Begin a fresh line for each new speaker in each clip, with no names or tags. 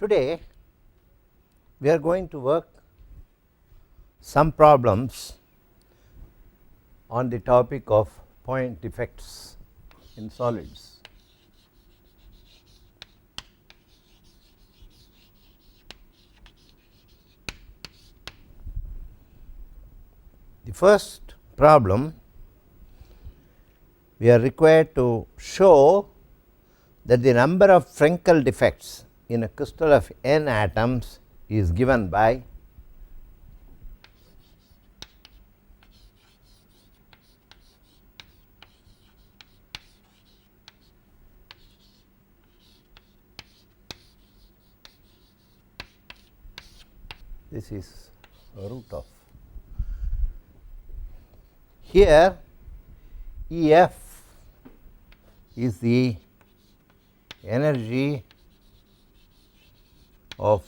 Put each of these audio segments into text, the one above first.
today we are going to work some problems on the topic of point defects in solids. The first problem, we are required to show that the number of Frenkel defects in a crystal of n atoms is given by this is root of. Here EF is the energy of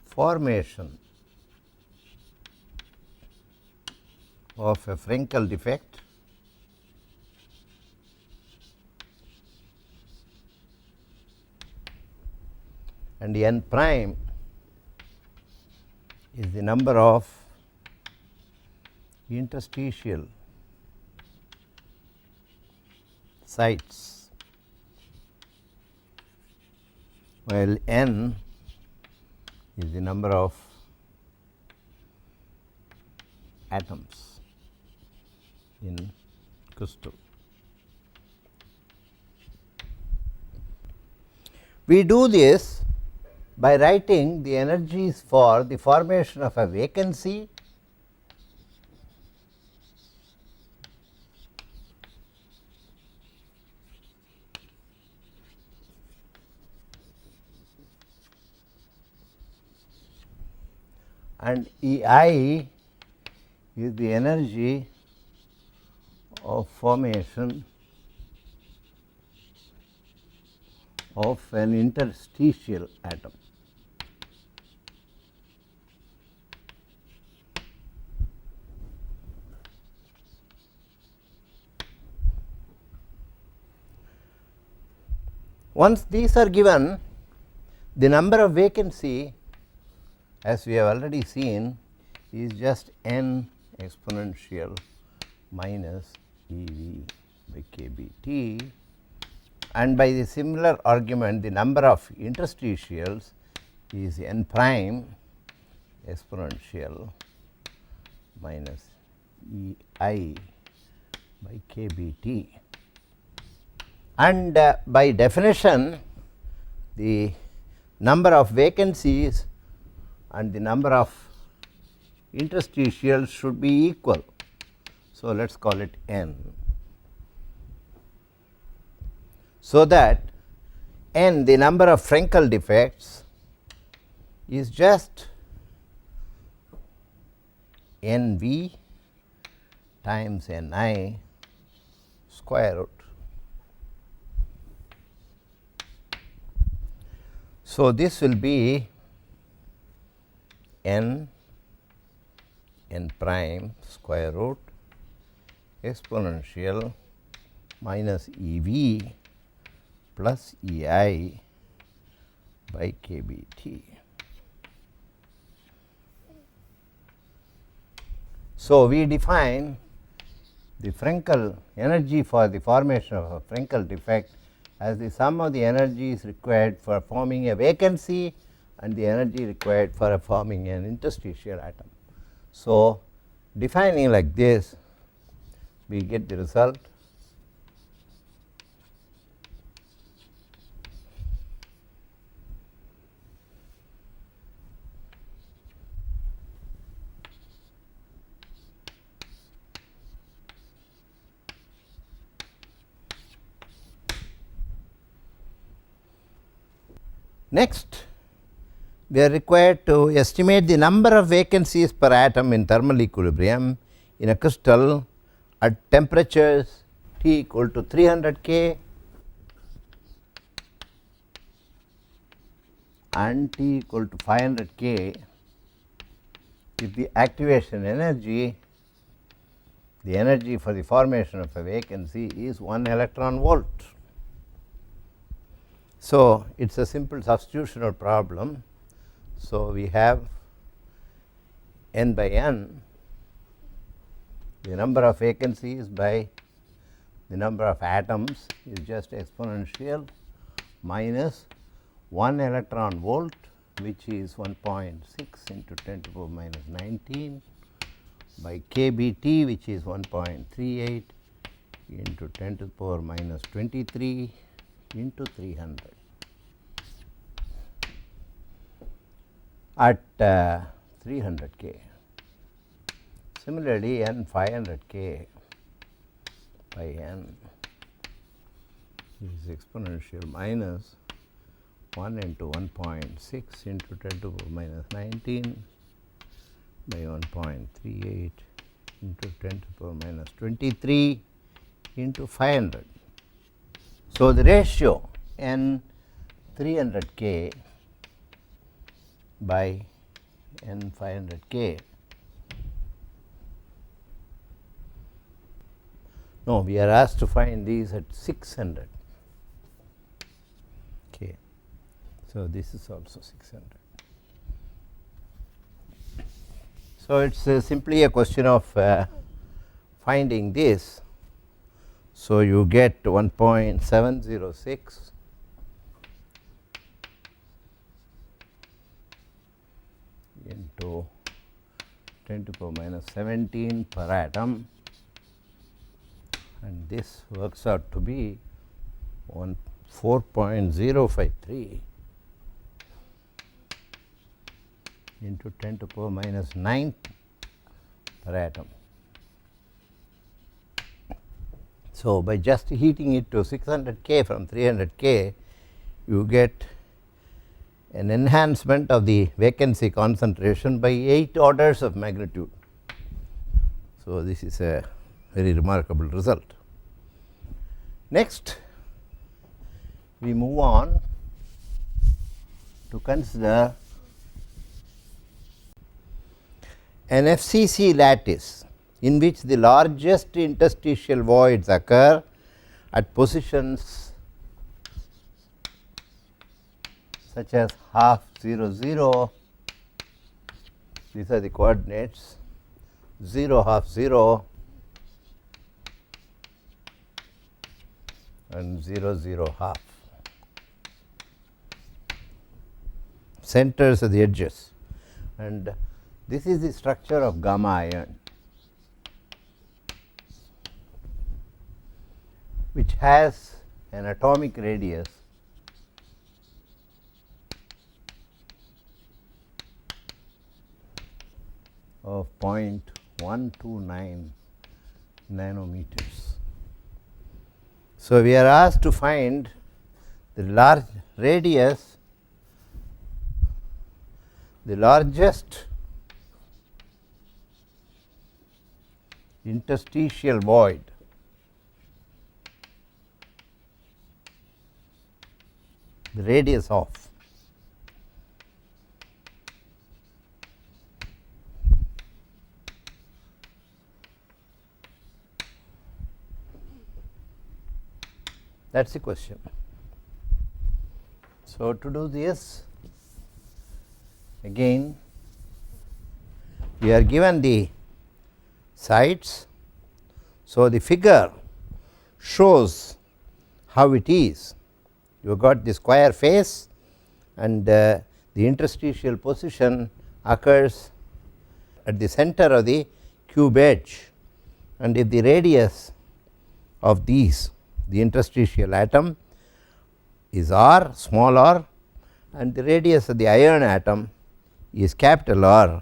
formation of a Frenkel defect and n prime is the number of interstitial sites, while n is the number of atoms in crystal. We do this by writing the energies for the formation of a vacancy and EI is the energy of formation of an interstitial atom. Once these are given, the number of vacancy, as we have already seen, is just n exponential minus EV by kBT, and by the similar argument the number of interstitials is n prime exponential minus EI by kBT. And by definition, the number of vacancies and the number of interstitials should be equal. So, let us call it n, so that n, the number of Frenkel defects, is just NV times Ni square root. So, this will be n prime square root exponential minus EV plus EI by kBT. So, we define the Frenkel energy for the formation of a Frenkel defect as the sum of the energies required for forming a vacancy and the energy required for forming an interstitial atom. So, defining like this, we get the result next. We are required to estimate the number of vacancies per atom in thermal equilibrium in a crystal at temperatures T equal to 300 K and T equal to 500 K if the activation energy, the energy for the formation of a vacancy, is 1 electron volt. So, it is a simple substitutional problem. So, we have n by n, the number of vacancies by the number of atoms is just exponential minus 1 electron volt, which is 1.6 into 10 to the power minus 19 by kBt, which is 1.38 into 10 to the power minus 23 into 300 at 300 K. Similarly, n 500 K by n is exponential minus 1 into 1.6 into 10 to the power minus 19 by 1.38 into 10 to the power minus 23 into 500. So, the ratio n 300 K by n 500 K. No, we are asked to find these at 600 K. So, this is also 600. So, it is simply a question of finding this. So, you get 1.706 into 10 to the power minus 17 per atom, and this works out to be 4.053 into 10 to the power minus 9 per atom. So, by just heating it to 600 K from 300 K, you get an enhancement of the vacancy concentration by 8 orders of magnitude. So, this is a very remarkable result. Next, we move on to consider an FCC lattice in which the largest interstitial voids occur at positions such as half 0 0, these are the coordinates 0 half 0 and 0 0 half, centers of the edges, and this is the structure of gamma iron, which has an atomic radius of 0.129 nanometers. So, we are asked to find the large radius, the largest interstitial void the radius of that is the question. So, to do this, again we are given the sides. So, the figure shows how it is. You have got the square face, and the interstitial position occurs at the center of the cube edge, and if the radius of these, the interstitial atom, is r, small r, and the radius of the iron atom is capital R,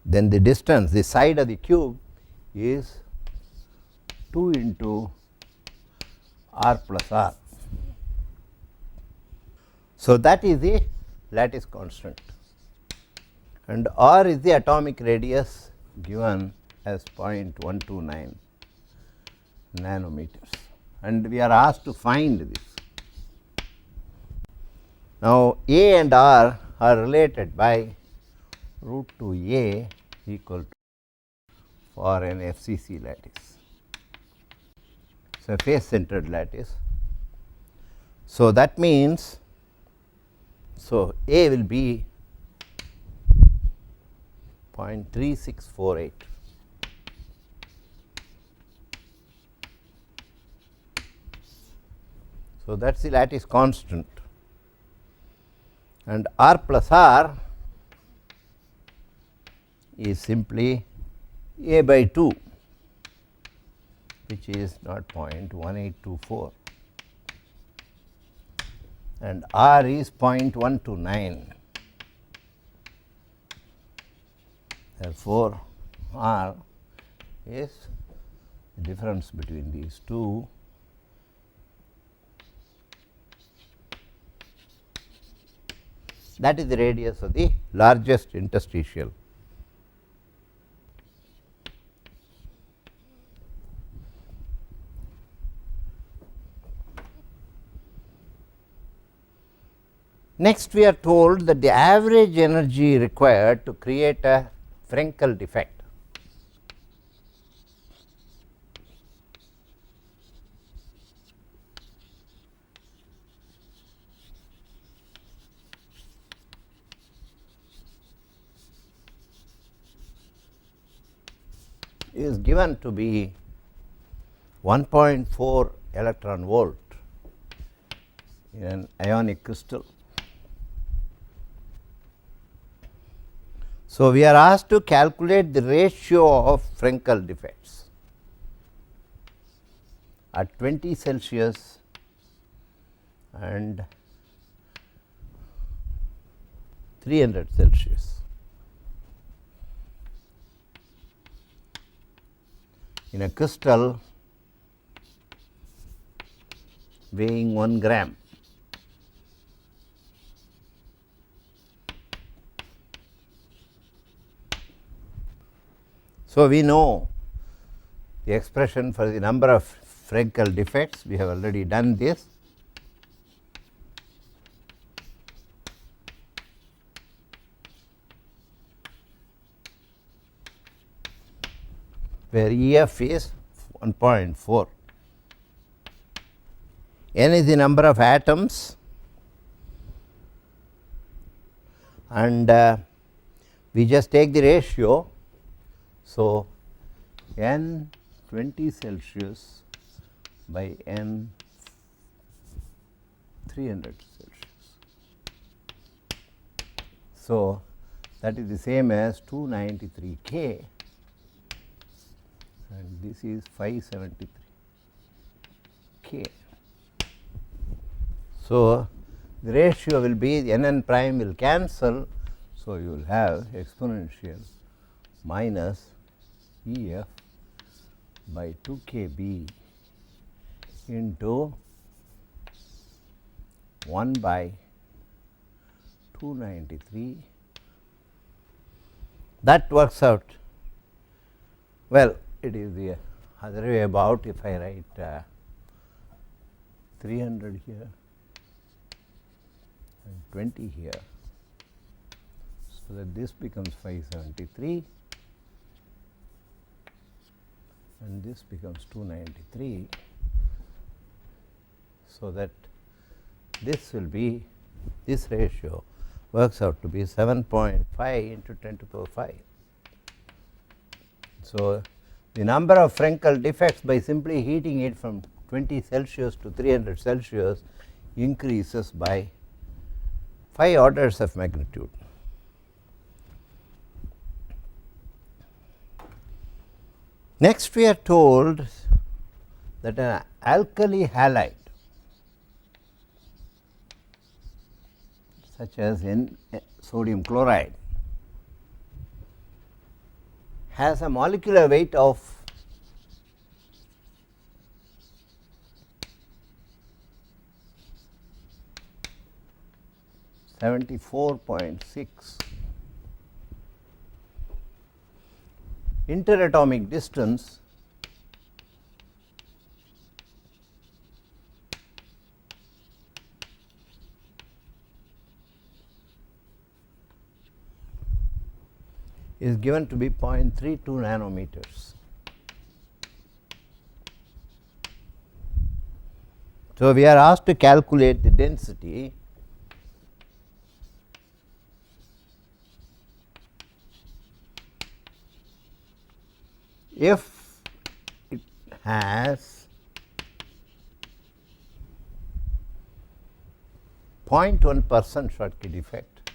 then the distance, the side of the cube is 2 into r plus r. So, that is the lattice constant, and r is the atomic radius given as 0.129 nanometers, and we are asked to find this. Now, A and R are related by root 2 A equal to for an FCC lattice. So, face centered lattice. So, that means So, A will be 0.3648. So, that is the lattice constant, and R plus R is simply A by 2, which is not 0.1824, and R is 0.129. Therefore, R is the difference between these two. That is the radius of the largest interstitial. Next, we are told that the average energy required to create a Frenkel defect is given to be 1.4 electron volt in an ionic crystal. So, we are asked to calculate the ratio of Frenkel defects at 20 Celsius and 300 Celsius. In a crystal weighing 1 gram. So, we know the expression for the number of Frenkel defects, we have already done this. Where EF is 1.4. N is the number of atoms, and we just take the ratio. So, N 20 Celsius by N 300 Celsius. So, that is the same as 293 K, and this is 573 K. So, the ratio will be the N prime will cancel. So, you will have exponential minus EF by 2 KB into 1 by 293. That works out, well, it is the other way about. If I write 300 here and 20 here, so that this becomes 573 and this becomes 293. So, that this will be, this ratio works out to be 7.5 into 10 to the power 5. So, the number of Frenkel defects by simply heating it from 20 Celsius to 300 Celsius increases by 5 orders of magnitude. Next, we are told that an alkali halide such as sodium chloride has a molecular weight of 74.6. Interatomic distance is given to be 0.32 nanometers. So, we are asked to calculate the density if it has 0.1% Schottky defect,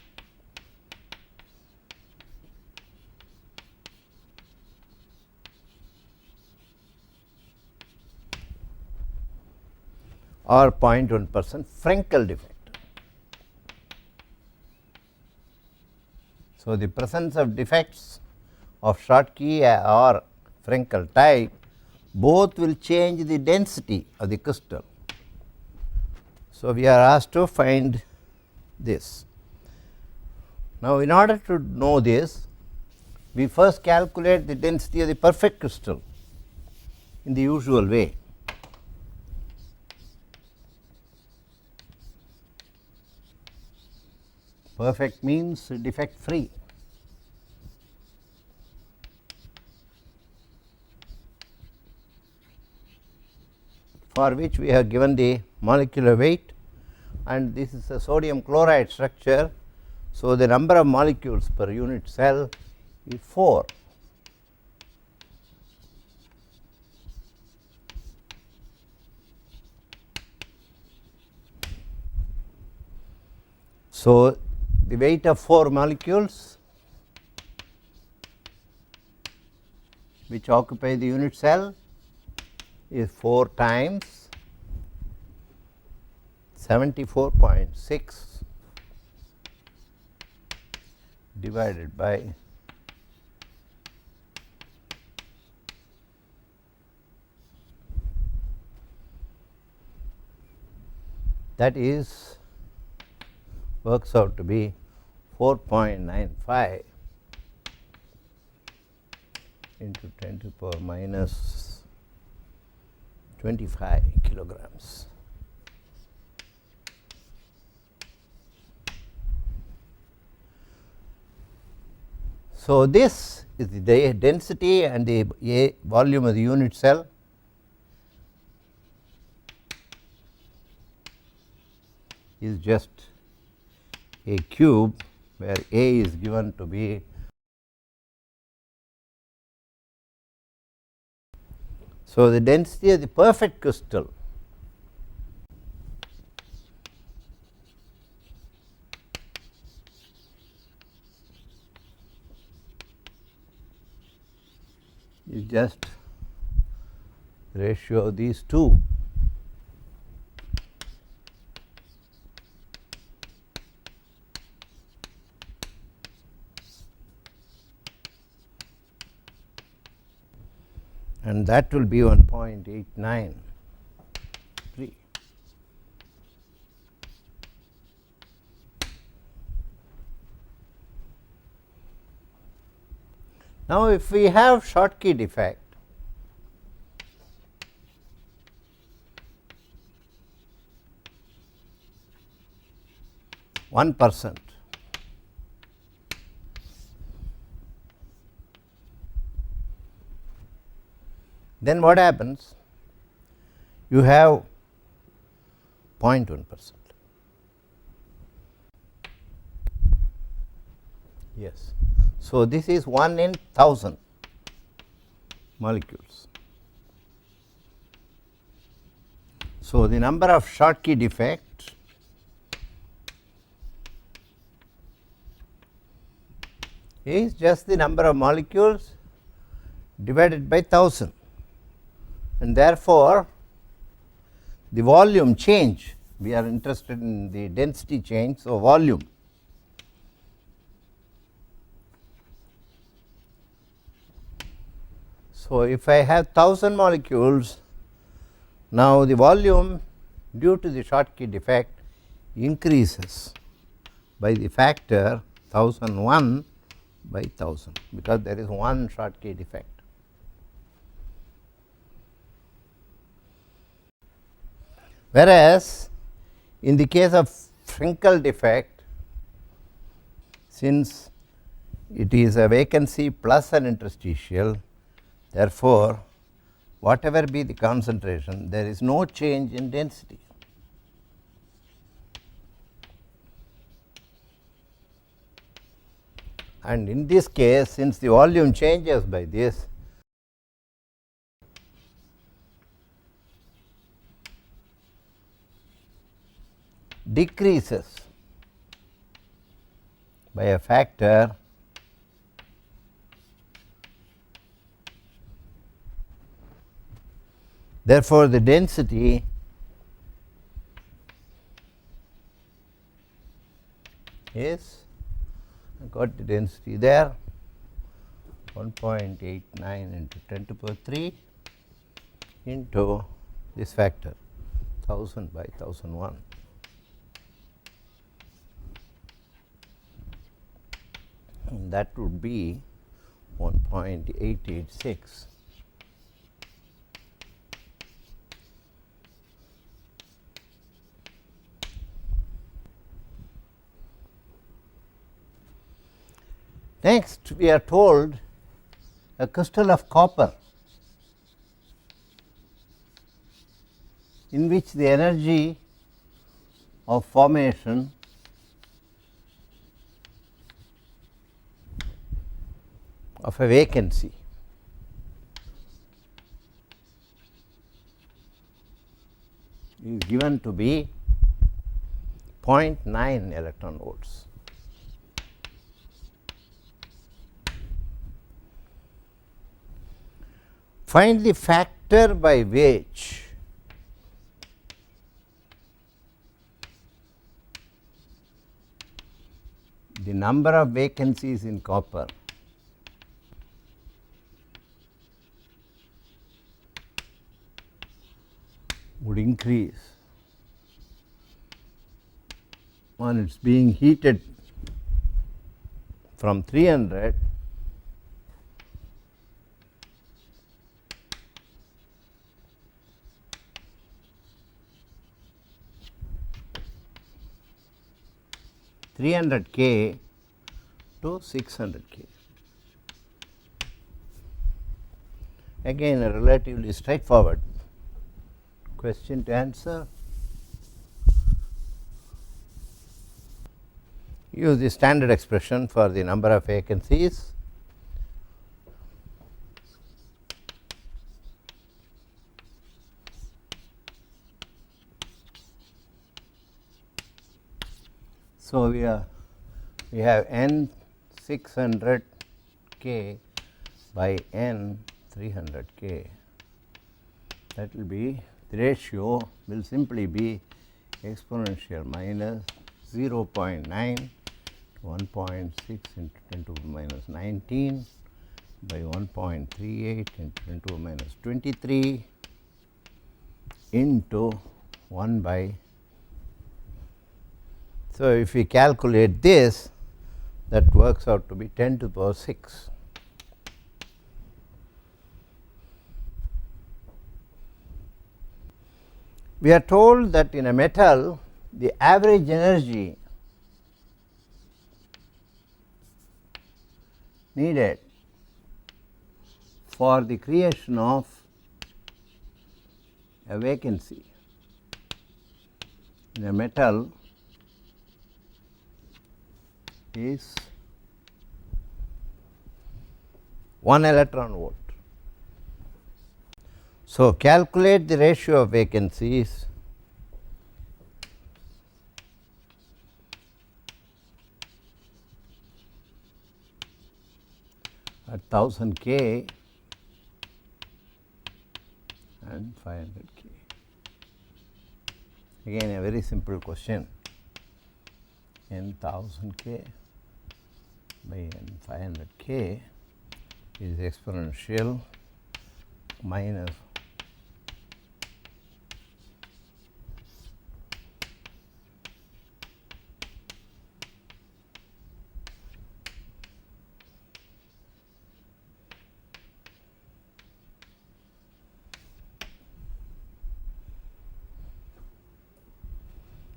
or 0.1% Frenkel defect. So, the presence of defects of Schottky or Frenkel type both will change the density of the crystal. So, we are asked to find this. Now, in order to know this, we first calculate the density of the perfect crystal in the usual way. Perfect means defect free. For which we have given the molecular weight, and this is a sodium chloride structure. So, the number of molecules per unit cell is 4. So, the weight of 4 molecules which occupy the unit cell is 4 times 74.6 divided by that is works out to be 4.95 into 10 to the power minus 25 kilograms. So, this is the density and the volume of the unit cell. Is just a cube, where A is given to be so the density of the perfect crystal is just ratio of these two. And that will be 1.893. Now, if we have Schottky defect, %, then what happens? You have 0.1%. Yes. So, this is 1 in 1000 molecules. So, the number of Schottky defects is just the number of molecules divided by 1000, and therefore, the volume change, we are interested in the density change. So, volume so if I have 1000 molecules, now the volume due to the Schottky defect increases by the factor 1001 by 1000, because there is one Schottky defect. Whereas, in the case of Frenkel defect, since it is a vacancy plus an interstitial, therefore, whatever be the concentration, there is no change in density. And in this case, since the volume changes by this, decreases by a factor therefore, the density is, I got the density there, 1.89 into 10 to the power 3 into this factor 1000 by 1001. And that would be 1.886. Next, we are told a crystal of copper in which the energy of formation of a vacancy is given to be 0.9 electron volts. Find the factor by which the number of vacancies in copper would increase when it is being heated from 300 300K to 600K. Again, a relatively straightforward question to answer. Use the standard expression for the number of vacancies. So, we have n 600K by n 300K. That will be, the ratio will simply be exponential minus 0.9 to 1.6 into 10 to the minus 19 by 1.38 into 10 to the minus 23 into 1 by. So, if we calculate this, that works out to be 10 to the power 6. We are told that in a metal, the average energy needed for the creation of a vacancy in a metal is 1 electron volt. So, calculate the ratio of vacancies at 1000 K and 500 K. Again, a very simple question. N 1000 K by n 500 K is exponential minus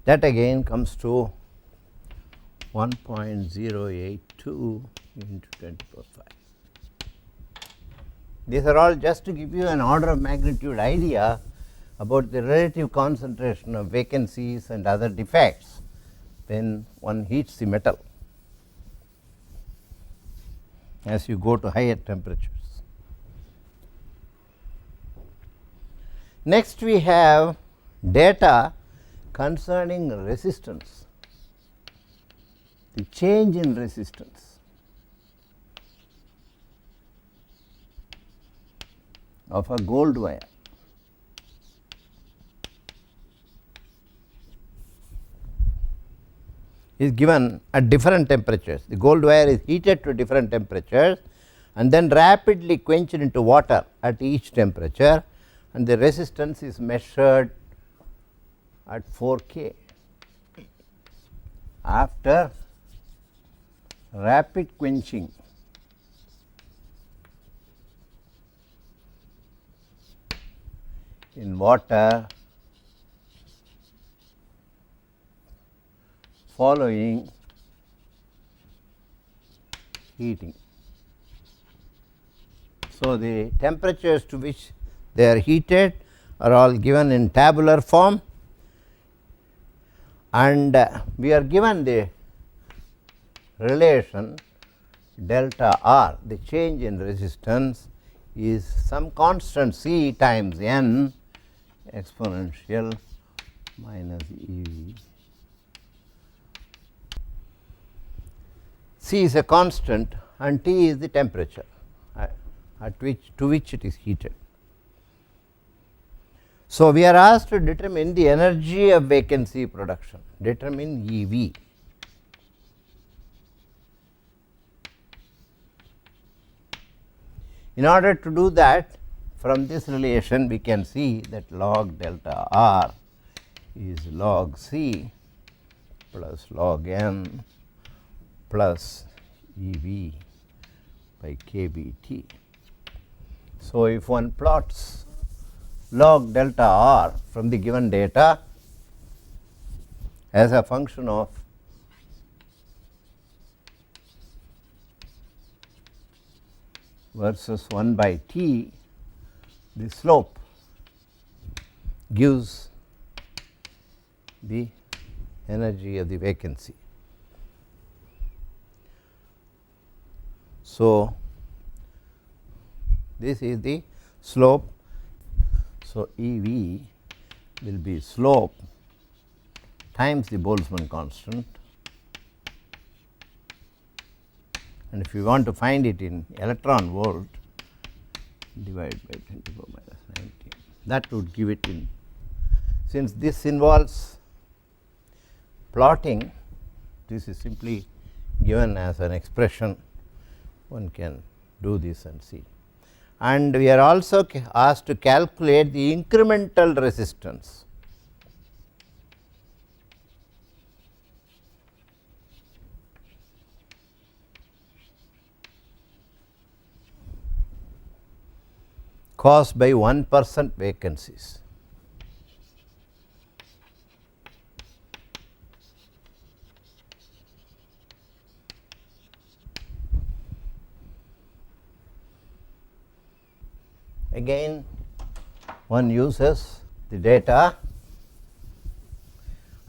that again comes to 1.082 into 10 to the power 5. These are all just to give you an order of magnitude idea about the relative concentration of vacancies and other defects when one heats the metal as you go to higher temperatures. Next, we have data concerning resistance, the change in resistance of a gold wire is given at different temperatures. The gold wire is heated to different temperatures and then rapidly quenched into water at each temperature, and the resistance is measured at 4K. After rapid quenching in water following heating. So, the temperatures to which they are heated are all given in tabular form, and we are given the relation delta R. The change in resistance is some constant C times n exponential minus EV. C is a constant and T is the temperature to which it is heated. So, we are asked to determine the energy of vacancy production, determine EV. In order to do that, from this relation we can see that log delta R is log C plus log n plus EV by kBT. So, if one plots log delta R from the given data as a function of versus 1 by T, the slope gives the energy of the vacancy. So, this is the slope. So, EV will be slope times the Boltzmann constant, and if you want to find it in electron volt, divide by 24 minus 19, that would give it in. Since this involves plotting, this is simply given as an expression, one can do this and see. And we are also asked to calculate the incremental resistance. Caused by 1% vacancies. Again, one uses the data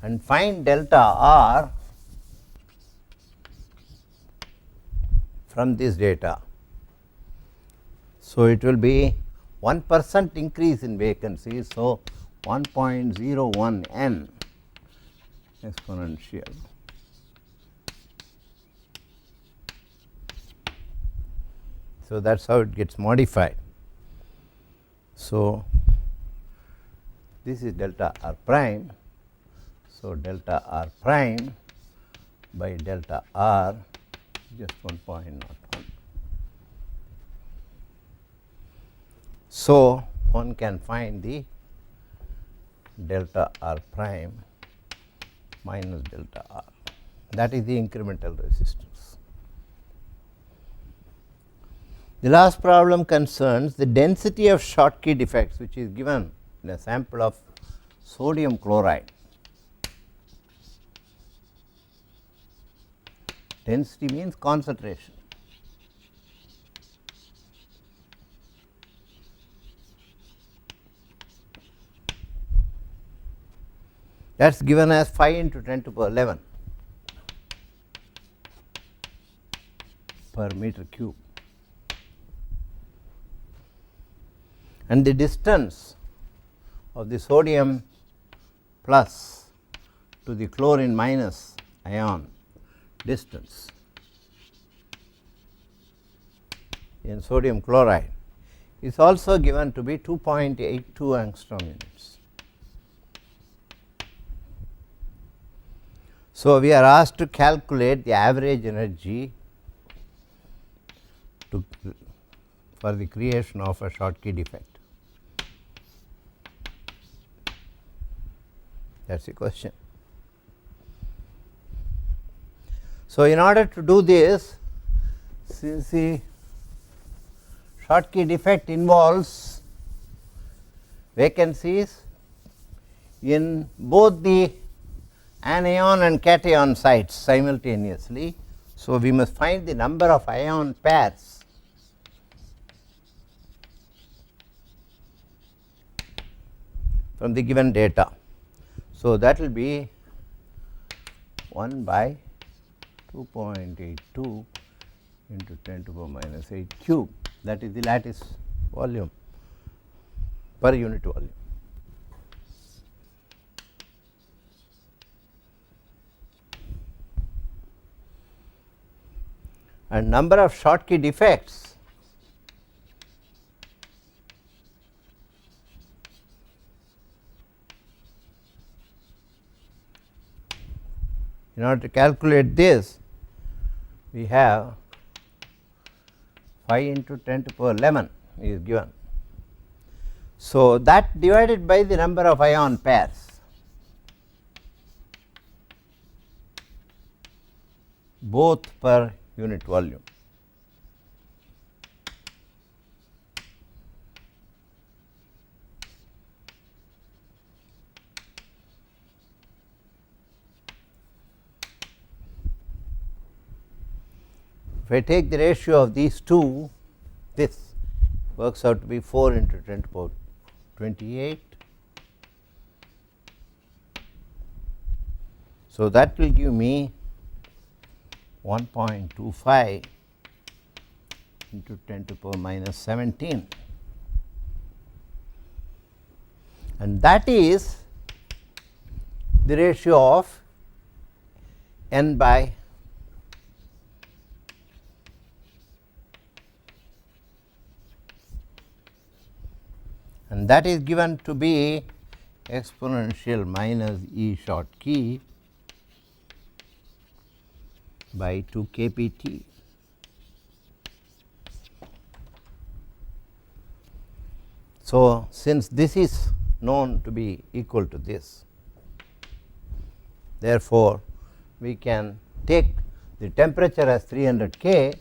and find delta R from this data. So, it will be 1% increase in vacancy. So, 1.01 n exponential. So, that is how it gets modified. So, this is delta R prime. So, delta R prime by delta R just 1.01. So, one can find the delta R prime minus delta R, that is the incremental resistance. The last problem concerns the density of Schottky defects, which is given in a sample of sodium chloride. Density means concentration. That is given as 5 into 10 to the power 11 per meter cube, and the distance of the sodium plus to the chlorine minus ion distance in sodium chloride is also given to be 2.82 angstrom units. So, we are asked to calculate the average energy for the creation of a Schottky defect. That is the question. So, in order to do this, since the Schottky defect involves vacancies in both the anion and cation sites simultaneously. So, we must find the number of ion pairs from the given data. So, that will be 1 by 2.82 into 10 to the power minus 8 cube, that is the lattice volume per unit volume. And number of Schottky defects in order to calculate this, we have 5 into 10 to the power 11 is given. So, that divided by the number of ion pairs, both per unit volume. If I take the ratio of these two, this works out to be 4 into 10 to the power 28. So, that will give me 1.25 into 10 to the power minus 17, and that is the ratio of n by and that is given to be exponential minus E Schottky by 2 kpt. So, since this is known to be equal to this, therefore, we can take the temperature as 300 K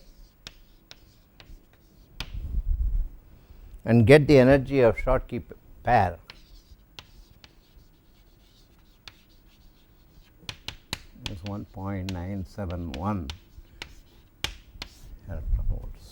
and get the energy of Schottky pair is 1.971 electron volts.